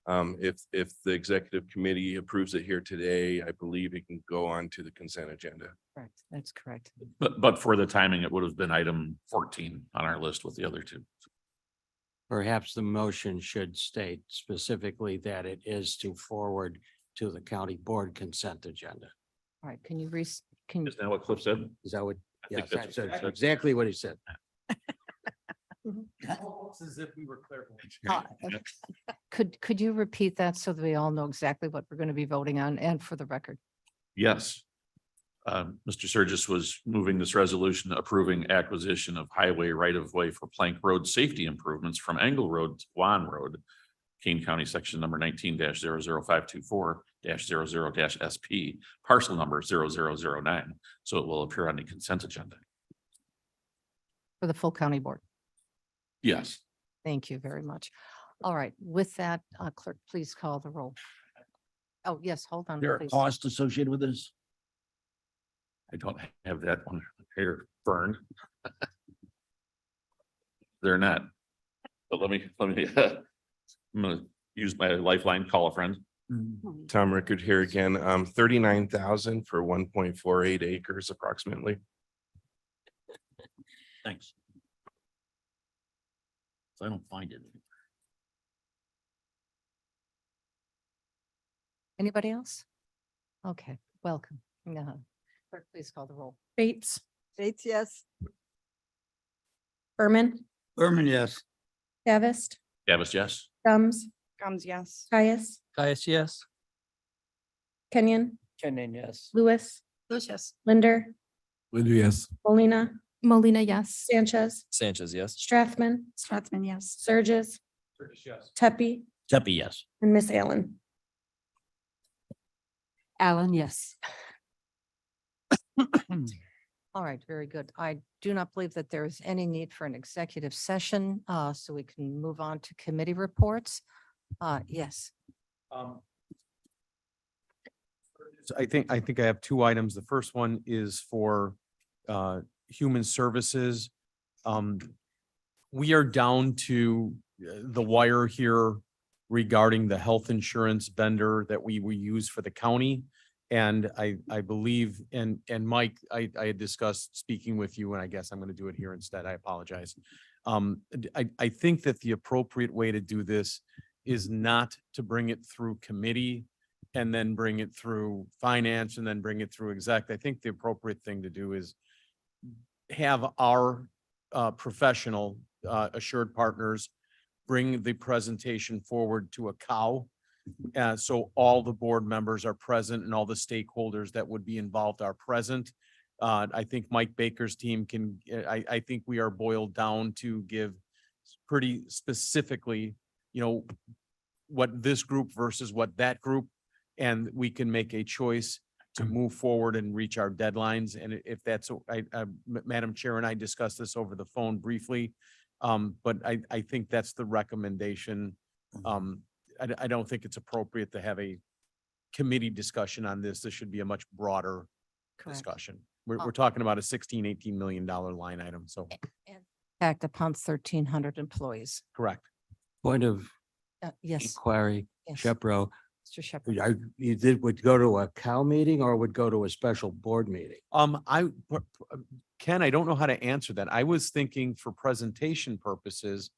If the executive committee approves it here today, I believe it can go on to the consent agenda. Correct. That's correct. But for the timing, it would have been item 14 on our list with the other two. Perhaps the motion should state specifically that it is to forward to the county board consent agenda. All right. Can you can Is that what Cliff said? Is that what? I think Yes, that's what that's he said. exactly what he said. As if we were clarified. could you repeat that so that we all know exactly what we're going to be voting on and for the record? Yes. Mr. Surges was moving this resolution approving acquisition of highway right of way for Plank Road safety improvements from Engel Road to Juan Road, Kane County, section number 19-00524-00-SP, parcel number 0009. So it will appear on the consent agenda. For the full county board. Yes. Thank you very much. All right. With that, clerk, please call the roll. Oh, yes, hold on. There are please. costs associated with this? I don't have that one here burned. They're not. But let me, I'm gonna use my lifeline, call a friend. Tom Rickard here again, 39,000 for 1.48 acres approximately. Thanks. So I don't find it. Anybody else? Okay, welcome. Clerk, please call the roll. Bates, yes. Berman, yes. Davis, Davis, yes. Gums, Yes. Caius, Caius, yes. Kenyon, Kenyon, yes. Lewis, Yes. Linder, Yes. Molina, yes. Sanchez, Sanchez, yes. Strathman, Yes. Surges, Tepe, Zeppy, yes. and Miss Allen. Allen, yes. All right, very good. I do not believe that there is any need for an executive session, so we can move on to committee reports. Yes. So I think I have two items. The first one is for human services. We are down to the wire here regarding the health insurance vendor that we use for the county. And I believe, and Mike, I had discussed speaking with you, and I guess I'm going to do it here instead. I apologize. I think that the appropriate way to do this is not to bring it through committee and then bring it through finance and then bring it through exec. I think the appropriate thing to do is have our professional Assured Partners bring the presentation forward to a COW. So all the board members are present and all the stakeholders that would be involved are present. I think Mike Baker's team can, I think we are boiled down to give pretty specifically, what this group versus what that group, and we can make a choice to move forward and reach our deadlines. And if that's, Madam Chair and I discussed this over the phone briefly, but I think that's the recommendation. I don't think it's appropriate to have a committee discussion on this. This should be a much broader Correct. discussion. We're talking about a $18 million line item. So Act upon 1,300 employees. correct. Point of Yes, inquiry, yes. Shepro, Mr. Shepherd. would go to a COW meeting or would go to a special board meeting? Ken, I don't know how to answer that. I was thinking for presentation purposes,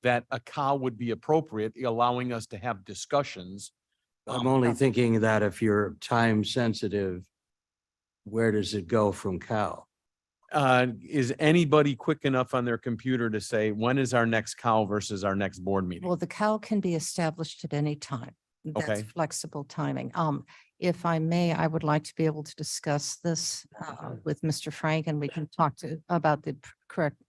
that a cow would be appropriate, allowing us to have discussions. I'm only thinking that if you're time sensitive, where does it go from cow? Is anybody quick enough on their computer to say, when is our next cow versus our next board meeting? Well, the cow can be established at any time. That's Okay. flexible timing. If I may, I would like to be able to discuss this with Mr. Frank, and we can talk about the correct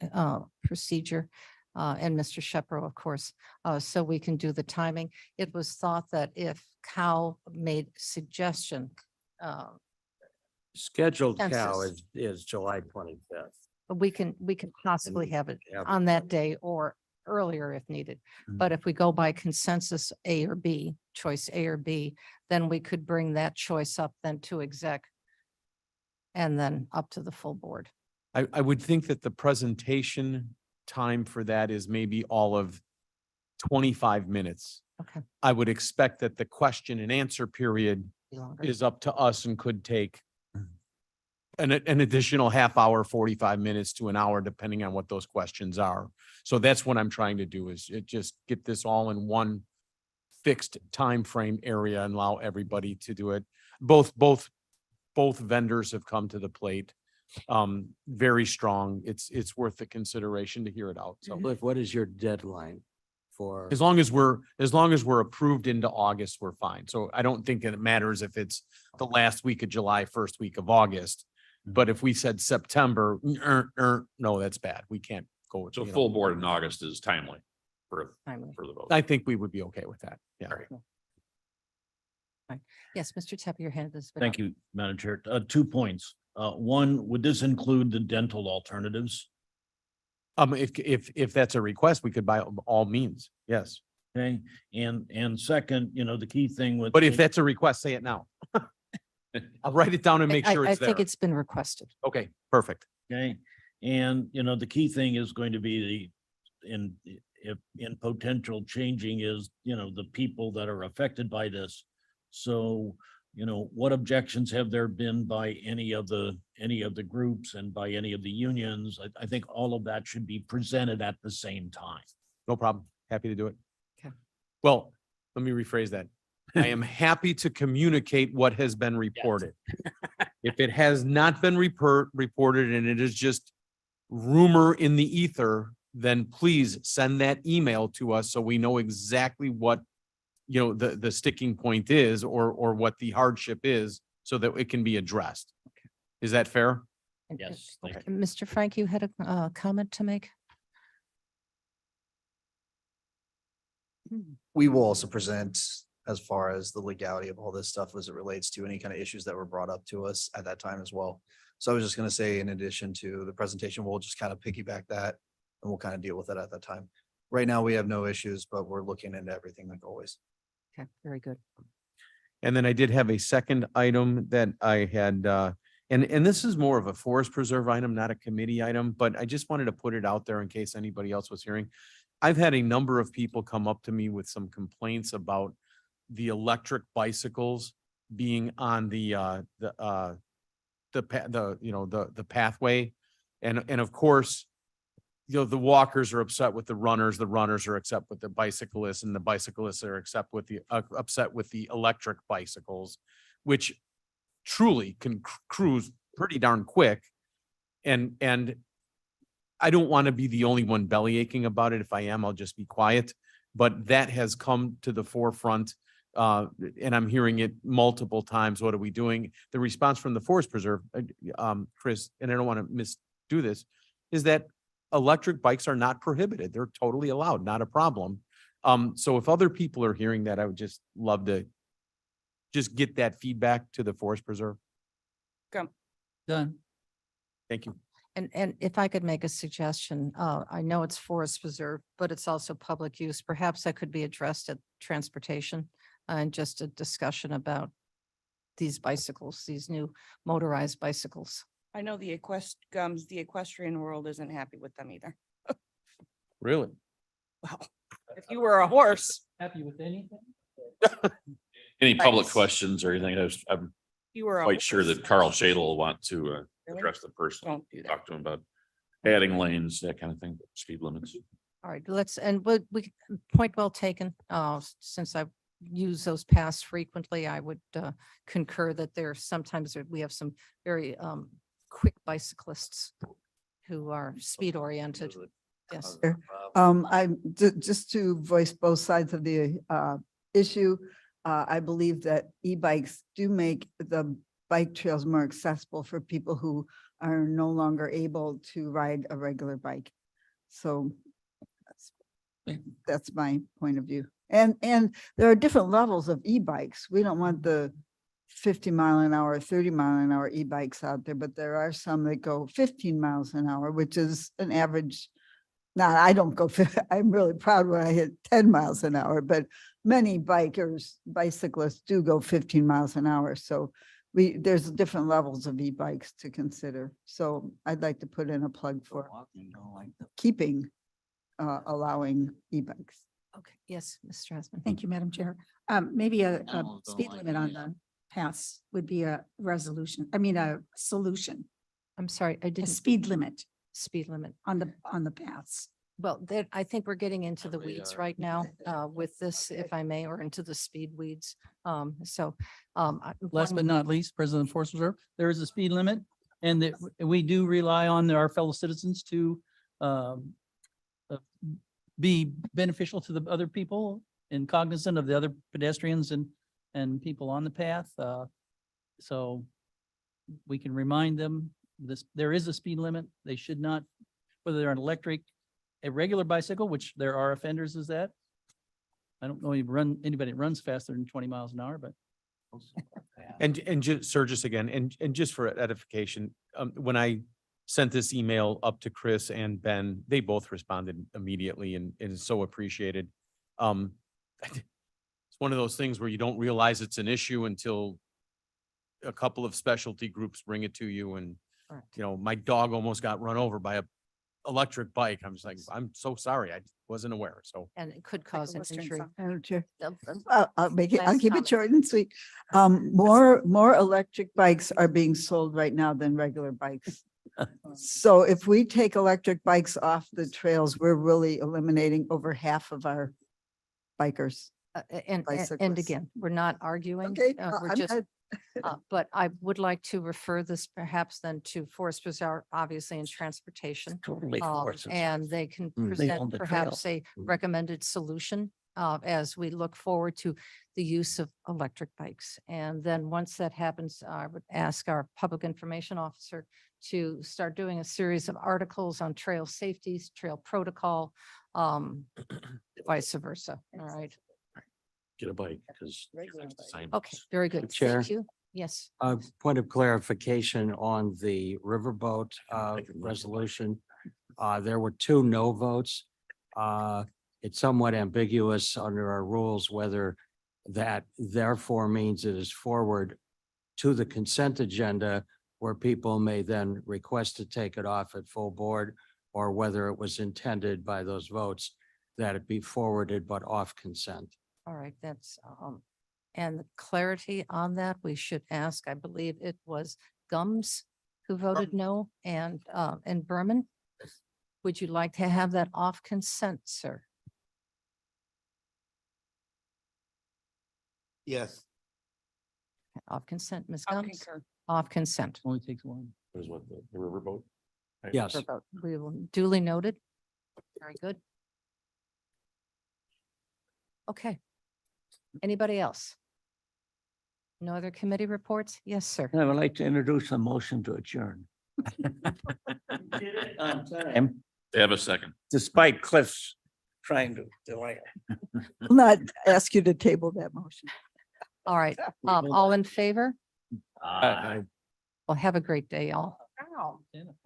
procedure. And Mr. Shepro, of course, so we can do the timing. It was thought that if Cal made suggestion, Scheduled cow Census. is July 25th. we can possibly have it Yeah. on that day or earlier if needed. Mhm. But if we go by consensus A or B, choice A or B, then we could bring that choice up then to exec and then up to the full board. I would think that the presentation time for that is maybe all of 25 minutes. Okay. I would expect that the question and answer period Be longer. is up to us and could take an additional half hour, 45 minutes to an hour, depending on what those questions are. So that's what I'm trying to do is just get this all in one fixed time frame area and allow everybody to do it. Both vendors have come to the plate. Very strong. It's worth the consideration to hear it out. So Cliff, what is your deadline for? as long as we're approved into August, we're fine. So I don't think it matters if it's the last week of July, first week of August. But if we said September, no, that's bad. We can't go with. So you know. full board in August is timely Timely. for the vote. I think we would be okay with that. Yeah. Yes, Mr. Tepper, your hand is. Thank you, Madam Chair. 2 points. One, would this include the dental alternatives? If that's a request, we could by all means. Yes. Okay, and second, the key thing with. But if that's a request, say it now. I'll write it down and make sure I it's there. think it's been requested. Okay, perfect. Okay, and the key thing is going to be in potential changing is, the people that are affected by this. So, what objections have there been by any of the groups and by any of the unions? I think all of that should be presented at the same time. No problem. Happy to do it. Okay. Well, let me rephrase that. I am happy to communicate what has been reported. If it has not been reported and it is just rumor in the ether, then please send that email to us so we know exactly what, the sticking point is or what the hardship is so that it can be addressed. Is that fair? And- Yes, thank and Mr. Frank, you had a comment to make? We will also present as far as the legality of all this stuff as it relates to any kind of issues that were brought up to us at that time as well. So I was just going to say, in addition to the presentation, we'll just kind of piggyback that and we'll kind of deal with it at that time. Right now, we have no issues, but we're looking into everything like always. Okay, very good. And then I did have a second item that I had, and this is more of a forest preserve item, not a committee item, but I just wanted to put it out there in case anybody else was hearing. I've had a number of people come up to me with some complaints about the electric bicycles being on the pathway. And of course, the walkers are upset with the runners are upset with the bicyclists, and the bicyclists are upset with the electric bicycles, which truly can cruise pretty darn quick. And I don't want to be the only one belly aching about it. If I am, I'll just be quiet. But that has come to the forefront. And I'm hearing it multiple times. What are we doing? The response from the Forest Preserve, Chris, and I don't want to misdo this, is that electric bikes are not prohibited. They're totally allowed, not a problem. So if other people are hearing that, I would just love to just get that feedback to the Forest Preserve. Done. Thank you. And if I could make a suggestion, I know it's forest preserve, but it's also public use. Perhaps that could be addressed at transportation and just a discussion about these bicycles, these new motorized bicycles. I know the equestrian world isn't happy with them either. Really? Well, if you were a horse, Happy with anything? Any public Nice. questions or anything? I'm you were. a quite sure horse. that Carl Shadle will want to Really? address the person, Don't do that. talk to him about adding lanes, that kind of thing, speed limits. All right, point well taken. Since I've used those paths frequently, I would concur that we have some very quick bicyclists who are speed oriented. Yes. Just to voice both sides of the issue, I believe that e-bikes do make the bike trails more accessible for people who are no longer able to ride a regular bike. So that's my point of view. And there are different levels of e-bikes. We don't want the 50 mile an hour, 30 mile an hour e-bikes out there, but there are some that go 15 miles an hour, which is an average. Now, I don't go, I'm really proud when I hit 10 miles an hour, but many bicyclists do go 15 miles an hour. So there's different levels of e-bikes to consider. So I'd like to put in a plug for keeping, allowing e-bikes. Okay, yes, Ms. Strassman. Thank you, Madam Chair. Maybe a speed limit on the paths would be a solution, I'm sorry, I a didn't, speed limit speed limit. on the paths. Well, I think we're getting into the weeds right now with this, if I may, or into the speed weeds. Last but not least, President of the Forest Reserve, there is a speed limit and that we do rely on our fellow citizens to be beneficial to the other people and cognizant of the other pedestrians and people on the path. So we can remind them there is a speed limit. They should not, whether they're an electric, a regular bicycle, which there are offenders is that. I don't know anybody that runs faster than 20 miles an hour, but. And just, sir, just again, and just for edification, when I sent this email up to Chris and Ben, they both responded immediately and it is so appreciated. It's one of those things where you don't realize it's an issue until a couple of specialty groups bring it to you. And, you know, my dog almost got run over by a electric bike. I'm just like, I'm so sorry. I wasn't aware. So. And it could cause an injury. Madam Chair. I'll I'll Last keep comment. it short and sweet. More electric bikes are being sold right now than regular bikes. So if we take electric bikes off the trails, we're really eliminating over half of our bikers. And Bicyclists. again, we're not arguing. Okay, We're I'm just, not- but I would like to refer this perhaps then to Forest Preserve, obviously in transportation. Totally forces. And they can They own present the perhaps trail. a recommended solution as we look forward to the use of electric bikes. And then once that happens, I would ask our public information officer to start doing a series of articles on trail safeties, trail protocol, vice versa. All right. Get a bike because. Okay, very good. Chair. Thank you. Yes. A point of clarification on the riverboat resolution. There were 2 no votes. It's somewhat ambiguous under our rules whether that therefore means it is forward to the consent agenda where people may then request to take it off at full board, or whether it was intended by those votes that it be forwarded but off consent. All right, that's, and the clarity on that, we should ask, I believe it was Gums who voted no and Berman. Would you like to have that off consent, sir? Yes. Off consent, Ms. I'll Gums? concur. Off consent. Only takes one. Is what the riverboat? Yes. We will duly noted. Very good. Okay. Anybody else? No other committee reports? Yes, sir. I would like to introduce a motion to adjourn. Time, They have a second. Despite Cliff's trying to delay it. Will not ask you to table that motion. All right, all in favor? Aye. Well, have a great day, all. Wow.